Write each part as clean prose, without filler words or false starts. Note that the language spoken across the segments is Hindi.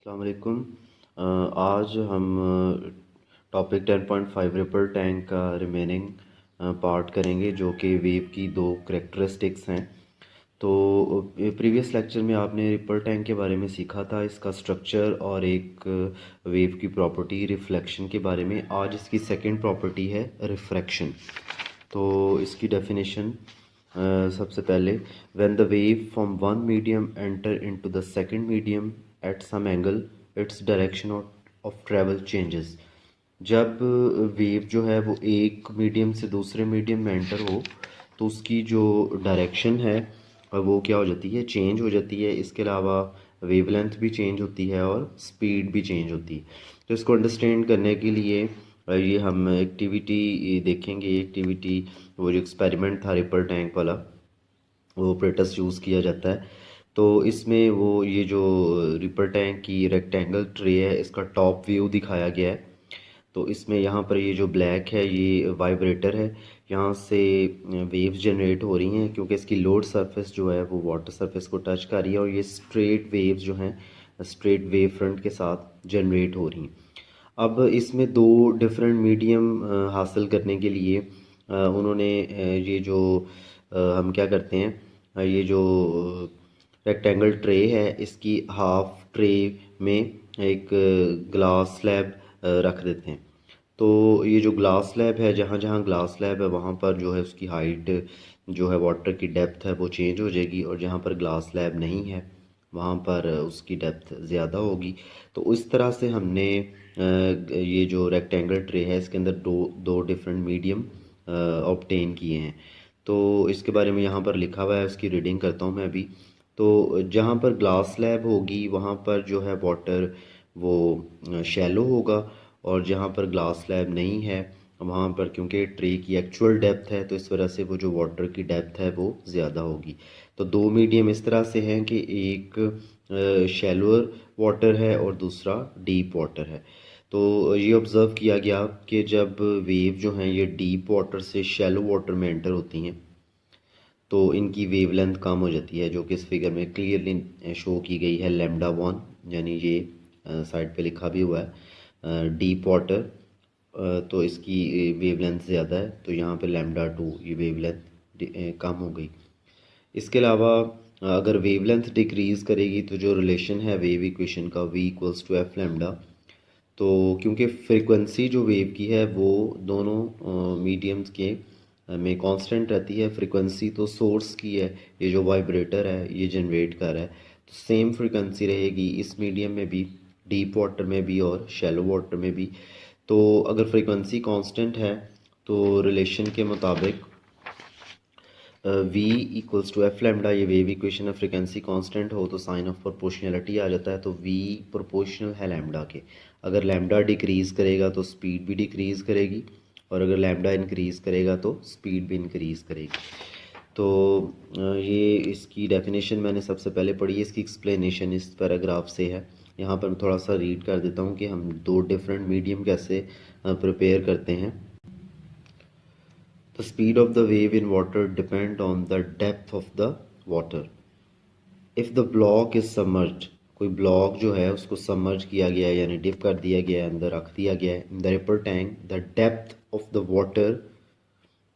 अस्सलाम वालेकुम। आज हम टॉपिक 10.5 रिपल टैंक का रिमेनिंग पार्ट करेंगे जो कि वेव की दो करेक्टरिस्टिक्स हैं। तो प्रीवियस लेक्चर में आपने रिपल टैंक के बारे में सीखा था, इसका स्ट्रक्चर और एक वेव की प्रॉपर्टी रिफ्लेक्शन के बारे में। आज इसकी सेकंड प्रॉपर्टी है रिफ्रैक्शन। तो इसकी डेफिनेशन सबसे पहले, when the wave from one medium enter into the second medium at some angle its direction of travel changes. जब वेव जो है वो एक मीडियम से दूसरे मीडियम में एंटर हो तो उसकी जो डायरेक्शन है वो क्या हो जाती है, चेंज हो जाती है। इसके अलावा वेवलेंथ भी चेंज होती है और स्पीड भी चेंज होती है। तो इसको अंडरस्टैंड करने के लिए ये हम एक्टिविटी देखेंगे। एक्टिविटी वो जो एक्सपेरिमेंट था रिपर टैंक वाला, वो ऑपरेटर्स यूज़ किया जाता है। तो इसमें वो ये जो रिपर टैंक की रेक्टेंगल ट्रे है, इसका टॉप व्यू दिखाया गया है। तो इसमें यहाँ पर ये जो ब्लैक है ये वाइब्रेटर है, यहाँ से वेव्स जनरेट हो रही हैं क्योंकि इसकी लोड सरफेस जो है वो वाटर सरफेस को टच कर रही है और ये स्ट्रेट वेव्स जो हैं स्ट्रेट वेव फ्रंट के साथ जनरेट हो रही हैं। अब इसमें दो डिफरेंट मीडियम हासिल करने के लिए उन्होंने ये जो हम क्या करते हैं, ये जो रेक्टेंगल ट्रे है इसकी हाफ ट्रे में एक ग्लास स्लैब रख देते हैं। तो ये जो ग्लास स्लैब है, जहाँ जहाँ ग्लास स्लैब है वहाँ पर जो है उसकी हाइट जो है वाटर की डेप्थ है वो चेंज हो जाएगी, और जहाँ पर ग्लास स्लैब नहीं है वहाँ पर उसकी डेप्थ ज़्यादा होगी। तो इस तरह से हमने ये जो रेक्टेंगल ट्रे है इसके अंदर दो दो डिफरेंट मीडियम ऑब्टेन किए हैं। तो इसके बारे में यहाँ पर लिखा हुआ है, उसकी रीडिंग करता हूँ मैं अभी। तो जहाँ पर ग्लास स्लैब होगी वहाँ पर जो है वाटर वो शैलो होगा, और जहाँ पर ग्लास स्लैब नहीं है वहाँ पर क्योंकि ट्रे की एक्चुअल डेप्थ है तो इस वजह से वो जो वाटर की डेप्थ है वो ज़्यादा होगी। तो दो मीडियम इस तरह से हैं कि एक शैलोअर वाटर है और दूसरा डीप वाटर है। तो ये ऑब्ज़र्व किया गया कि जब वेव जो हैं ये डीप वाटर से शैलो वाटर में एंटर होती हैं तो इनकी वेवलेंथ कम हो जाती है, जो कि इस फिगर में क्लियरली शो की गई है। लैम्डा वन यानी ये साइड पे लिखा भी हुआ है डीप वाटर, तो इसकी वेवलेंथ ज़्यादा है, तो यहाँ पे लैम्डा टू ये वेवलेंथ कम हो गई। इसके अलावा अगर वेवलेंथ डिक्रीज़ करेगी तो जो रिलेशन है वेव इक्वेशन का v equals to F lambda, तो क्योंकि फ्रीक्वेंसी जो वेव की है वो दोनों मीडियम्स के में कांस्टेंट रहती है। फ्रीक्वेंसी तो सोर्स की है, ये जो वाइब्रेटर है ये जनरेट कर रहा है, तो सेम फ्रीक्वेंसी रहेगी इस मीडियम में भी, डीप वाटर में भी और शैलो वाटर में भी। तो अगर फ्रीक्वेंसी कांस्टेंट है तो रिलेशन के मुताबिक v equals to F lambda, ये वेव इक्वेशन है, फ्रिक्वेंसी कांस्टेंट हो तो साइन ऑफ प्रोपोर्शनलिटी आ जाता है। तो v प्रोपोर्शनल है लैम्डा के। अगर लैम्डा डिक्रीज़ करेगा तो स्पीड भी डिक्रीज़ करेगी, और अगर लैम्डा इंक्रीज़ करेगा तो स्पीड भी इंक्रीज़ करेगी। तो ये इसकी डेफिनेशन मैंने सबसे पहले पढ़ी है, इसकी एक्सप्लेनेशन इस पैराग्राफ से है। यहाँ पर मैं थोड़ा सा रीड कर देता हूँ कि हम दो डिफरेंट मीडियम कैसे प्रिपेयर करते हैं। The speed of the wave in water depend on the depth of the water. If the block is submerged, कोई ब्लॉक जो है उसको सबमर्ज किया गया है यानी डिप कर दिया गया है, अंदर रख दिया गया है in the ripple tank, the depth of the water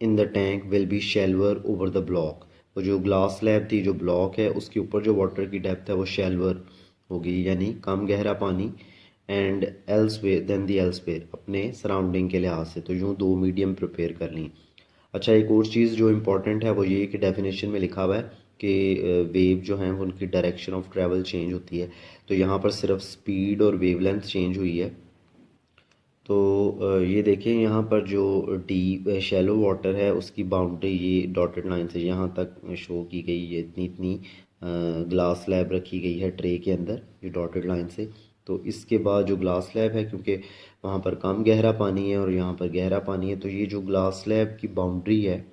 in the tank will be shallower over the block. वो जो ग्लास स्लैब थी, जो ब्लॉक है उसके ऊपर जो वाटर की डेप्थ है वो शैलोअर होगी यानी कम गहरा पानी, and elsewhere then the elsewhere, अपने सराउंडिंग के लिहाज से। तो यूँ दो मीडियम प्रिपेयर कर ली। अच्छा, एक और चीज़ जो इम्पोर्टेंट है वो ये कि डेफिनेशन में लिखा हुआ है कि वेव जो हैं वो उनकी डायरेक्शन ऑफ ट्रैवल चेंज होती है। तो यहाँ पर सिर्फ स्पीड और वेवलेंथ चेंज हुई है। तो ये देखें यहाँ पर जो डीप शैलो वाटर है उसकी बाउंड्री ये डॉटेड लाइन से यहाँ तक शो की गई है, इतनी इतनी ग्लास स्लैब रखी गई है ट्रे के अंदर ये डॉटेड लाइन से। तो इसके बाद जो ग्लास स्लैब है, क्योंकि वहाँ पर कम गहरा पानी है और यहाँ पर गहरा पानी है, तो ये जो ग्लास स्लैब की बाउंड्री है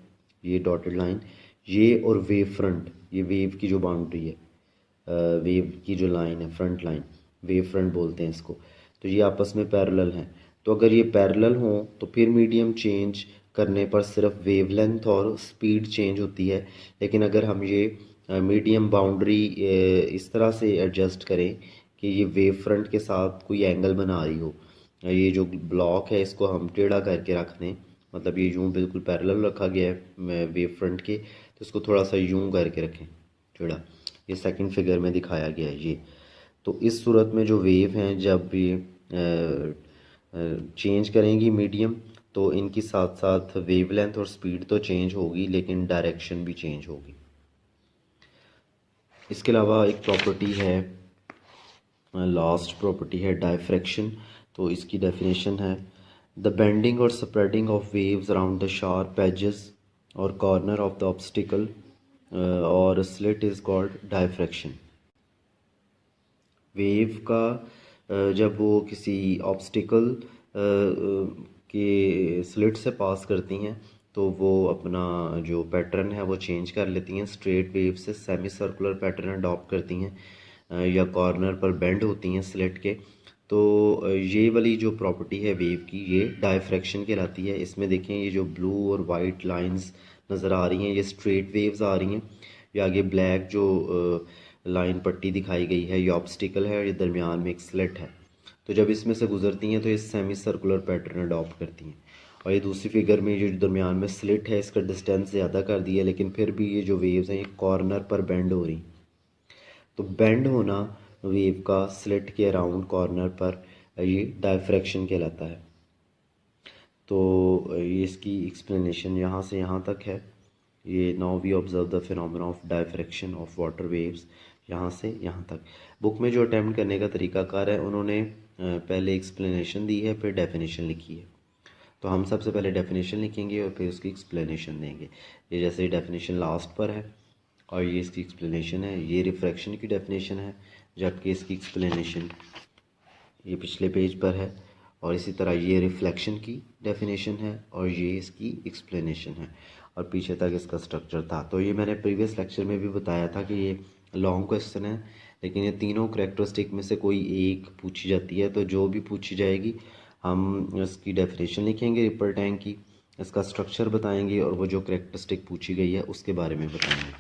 ये डॉटेड लाइन, ये और वेव फ्रंट, ये वेव की जो बाउंड्री है, वेव की जो लाइन है फ्रंट लाइन, वेव फ्रंट बोलते हैं इसको, तो ये आपस में पैरेलल हैं। तो अगर ये पैरेलल हों तो फिर मीडियम चेंज करने पर सिर्फ वेवलेंथ और स्पीड चेंज होती है। लेकिन अगर हम ये मीडियम बाउंड्री इस तरह से एडजस्ट करें कि ये वेव फ्रंट के साथ कोई एंगल बना रही हो। ये जो ब्लॉक है इसको हम टेढ़ा करके रख दें, मतलब ये यूं बिल्कुल पैरेलल रखा गया है वेव फ्रंट के, तो इसको थोड़ा सा यूं करके रखें टेढ़ा। ये सेकंड फिगर में दिखाया गया है ये। तो इस सूरत में जो वेव हैं जब ये चेंज करेंगी मीडियम, तो इनकी साथ साथ वेवलेंथ और स्पीड तो चेंज होगी लेकिन डायरेक्शन भी चेंज होगी। इसके अलावा एक प्रॉपर्टी है, लास्ट प्रॉपर्टी है डायफ्रैक्शन। तो इसकी डेफिनेशन है द बेंडिंग और spreading of waves around the sharp edges और कॉर्नर ऑफ द ऑब्स्टिकल और slit is called diffraction. Wave का जब वो किसी ऑब्स्टिकल के स्लिट से पास करती हैं तो वो अपना जो पैटर्न है वो चेंज कर लेती हैं, स्ट्रेट वेव से सेमी सर्कुलर पैटर्न अडॉप्ट करती हैं या कॉर्नर पर बेंड होती हैं स्लिट के। तो ये वाली जो प्रॉपर्टी है वेव की ये डायफ्रैक्शन कहलाती है। इसमें देखें ये जो ब्लू और वाइट लाइंस नज़र आ रही हैं ये स्ट्रेट वेव्स आ रही हैं, ये आगे ब्लैक जो लाइन पट्टी दिखाई गई है ये ऑब्स्टिकल है और ये दरमियान में एक स्लिट है। तो जब इसमें से गुजरती हैं तो ये सेमी सर्कुलर पैटर्न अडॉप्ट करती हैं। और ये दूसरी फिगर में जो दरमियान में स्लिट है इसका डिस्टेंस ज़्यादा कर दिया, लेकिन फिर भी ये जो वेव्स हैं ये कॉर्नर पर बेंड हो रही। तो बेंड होना वेव का स्लिट के अराउंड कॉर्नर पर ये डायफ्रैक्शन कहलाता है। तो ये इसकी एक्सप्लेनेशन यहाँ से यहाँ तक है। ये now we observe the phenomena of diffraction of water waves, यहाँ से यहाँ तक। बुक में जो अटैम्प्ट करने का तरीकाकार है उन्होंने पहले एक्सप्लेनेशन दी है फिर डेफिनेशन लिखी है। तो हम सबसे पहले डेफिनेशन लिखेंगे और फिर उसकी एक्सप्लेनेशन देंगे। ये जैसे डेफिनेशन लास्ट पर है और ये इसकी एक्सप्लेनेशन है, ये रिफ्रैक्शन की डेफिनेशन है, जबकि इसकी एक्सप्लेनेशन ये पिछले पेज पर है। और इसी तरह ये रिफ्लेक्शन की डेफिनेशन है और ये इसकी एक्सप्लेनेशन है और पीछे तक इसका स्ट्रक्चर था। तो ये मैंने प्रीवियस लेक्चर में भी बताया था कि ये लॉन्ग क्वेश्चन है, लेकिन ये तीनों करेक्टरिस्टिक में से कोई एक पूछी जाती है। तो जो भी पूछी जाएगी हम इसकी डेफिनेशन लिखेंगे रिपर टैंक की, इसका स्ट्रक्चर बताएंगे और वो जो करेक्टरिस्टिक पूछी गई है उसके बारे में बताएंगे।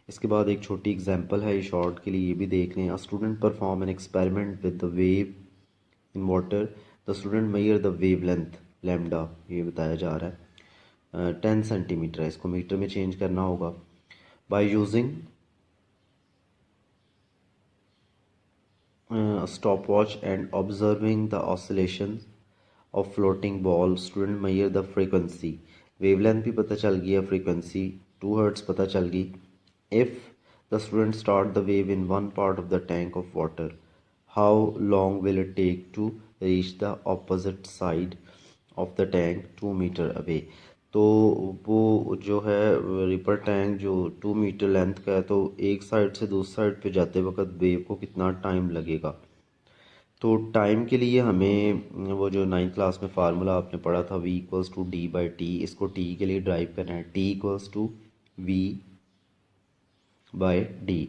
इसके बाद एक छोटी एग्जांपल है, ये शॉर्ट के लिए ये भी देख लें। A student perform an experiment with the wave in water, the student measure the wave length lambda, ये बताया जा रहा है 10 सेंटीमीटर है, इसको मीटर में चेंज करना होगा। By using stopwatch and observing the oscillations of floating ball, student measure the frequency, wavelength भी पता चल गई है, frequency 2 hertz पता चल गई। if the student start the wave in one part of the tank of water, how long will it take to reach the opposite side of the tank 2 meter away। तो वो जो है रिपर टैंक जो 2 मीटर लेंथ का है, तो एक साइड से दूसरी साइड पे जाते वक्त वेव को कितना टाइम लगेगा। तो टाइम के लिए हमें वो जो 9th क्लास में फार्मूला आपने पढ़ा था v equals to D by T, इसको t के लिए ड्राइव करना है, t equals to v by D.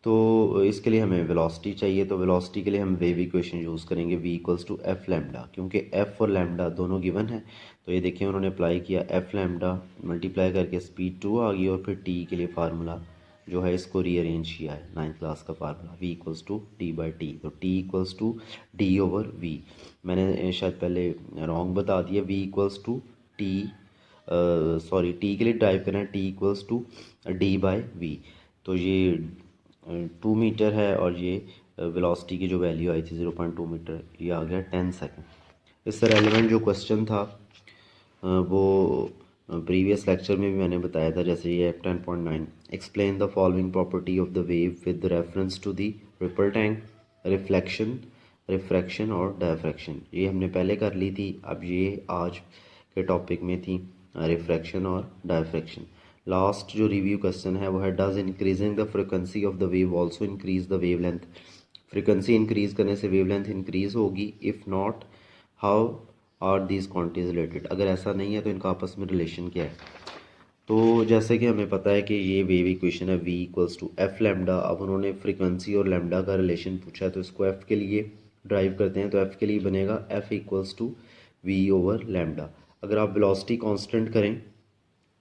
तो इसके लिए हमें वेलोसिटी चाहिए, तो वेलोसिटी के लिए हम वेव इक्वेशन यूज़ करेंगे v equals to F lambda, क्योंकि f और लैम्डा दोनों गिवन है। तो ये देखिए उन्होंने अप्लाई किया, एफ लैम्डा मल्टीप्लाई करके स्पीड 2 आ गई और फिर t के लिए फार्मूला जो है इसको रीअरेंज किया है 9th क्लास का formula v equals to D by T. तो t equals to D over v, मैंने शायद पहले रॉन्ग बता दिया, v equals to T sorry t के लिए ड्राइव करना है, t equals to D by V. तो ये 2 मीटर है और ये वेलोसिटी की जो वैल्यू आई थी 0.2 मीटर, ये आ गया 10 सेकंड। इससे रेलिवेंट जो क्वेश्चन था वो प्रीवियस लेक्चर में भी मैंने बताया था, जैसे ये 10.9 explain the following property of the wave with reference to the ripple tank, reflection, refraction और डायफ्रैक्शन। ये हमने पहले कर ली थी, अब ये आज के टॉपिक में थी रिफ्रैक्शन और डायफ्रैक्शन। लास्ट जो रिव्यू क्वेश्चन है वो है does increasing the frequency of the wave also increase the wavelength. Frequency increase करने से वेव लेंथ इंक्रीज होगी, if not how are these quantities related, अगर ऐसा नहीं है तो इनका आपस में रिलेशन क्या है। तो जैसे कि हमें पता है कि ये वेव इक्वेशन है v equals to F lambda. अब उन्होंने फ्रीक्वेंसी और लैम्डा का रिलेशन पूछा है तो इसको f के लिए ड्राइव करते हैं, तो f के लिए बनेगा f equals to v over lambda. अगर आप वेलोसिटी कांस्टेंट करें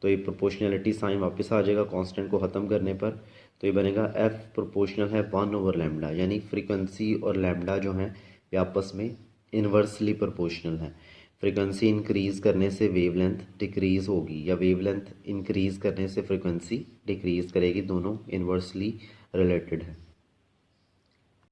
तो ये प्रोपोर्शनैलिटी साइन वापस आ जाएगा कांस्टेंट को ख़त्म करने पर, तो ये बनेगा एफ प्रोपोर्शनल है 1/λ, यानी फ्रीक्वेंसी और लैम्डा जो हैं ये आपस में इन्वर्सली प्रोपोर्शनल है। फ्रीक्वेंसी इंक्रीज़ करने से वेवलेंथ डिक्रीज़ होगी या वेवलेंथ इंक्रीज़ करने से फ्रीक्वेंसी डिक्रीज़ करेगी, दोनों इन्वर्सली रिलेटेड है।